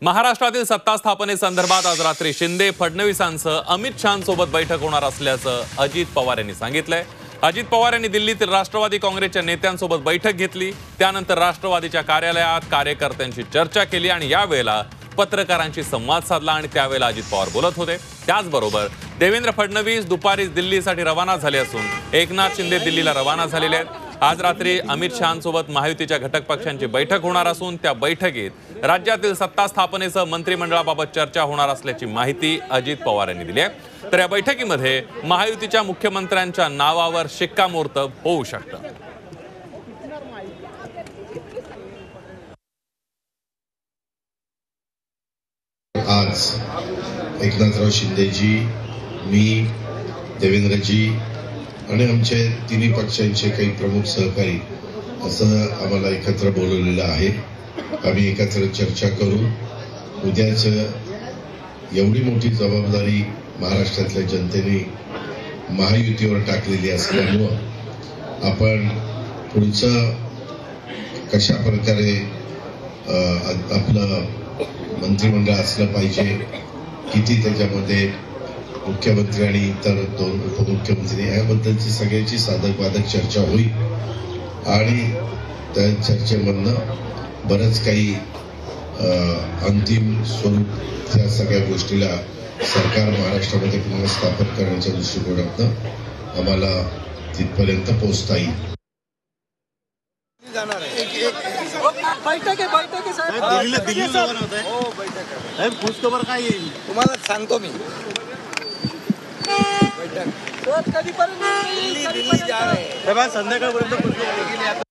महाराष्ट्रातील सत्ता स्थापनेसंदर्भात आज रात्री शिंदे फडणवीसांसह अमित शहांसोबत बैठक होणार असल्याचं अजित पवार यांनी सांगितलंय। अजित पवार यांनी दिल्लीतील राष्ट्रवादी काँग्रेसच्या नेत्यांसोबत बैठक घेतली। त्यानंतर राष्ट्रवादीच्या कार्यालयात कार्यकर्त्यांशी चर्चा केली आणि यावेळेला पत्रकारांशी संवाद साधला आणि त्यावेळेला अजित पवार बोलत होते। त्याचबरोबर देवेंद्र फडणवीस दुपारी दिल्लीसाठी रवाना झाले असून एकनाथ शिंदे दिल्लीला रवाना झालेले आहेत। आज रात्री अमित शहांसोबत महायुतीच्या घटक पक्षांची बैठक होणार असून त्या बैठकीत राज्यातील सत्ता स्थापनेसह मंत्रिमंडळाबाबत चर्चा होणार असल्याची माहिती अजित पवार यांनी दिली आहे। तर या बैठकीमध्ये महायुतीच्या मुख्यमंत्र्यांच्या नावावर शिक्कामोर्तब होऊ शकतं। आज एकनाथराव शिंदेजी, मी, देवेंद्रजी आणि आमचे तिन्ही पक्षांचे काही प्रमुख सहकारी असं आम्हाला एकत्र बोलवलेलं आहे। आम्ही एकत्र चर्चा करू। उद्याच एवढी मोठी जबाबदारी महाराष्ट्रातल्या जनतेने महायुतीवर टाकलेली असल्यामुळं आपण पुढचं कशा प्रकारे आपलं मंत्रिमंडळ असलं पाहिजे, किती त्याच्यामध्ये मुख्यमंत्री आणि इतर 2 उपमुख्यमंत्री याबद्दलची सगळ्याची साधक बाधक चर्चा होईल आणि त्या चर्चेमधनं बरंच काही अंतिम स्वरूप त्या सगळ्या गोष्टीला सरकार महाराष्ट्रामध्ये पुन्हा स्थापन करण्याच्या दृष्टिकोनातनं आम्हाला तिथपर्यंत पोहोचता येईल। बैठक आहे साहेब, दिल्ली रवाना होत आहे। हो बैठक आहे साहेब, खुशखबर काय येईल तुम्हाला सांगतो मी। बैठक कधीपर्यंत दिल्ली जा रहे हैं, संध्याकाळपर्यंत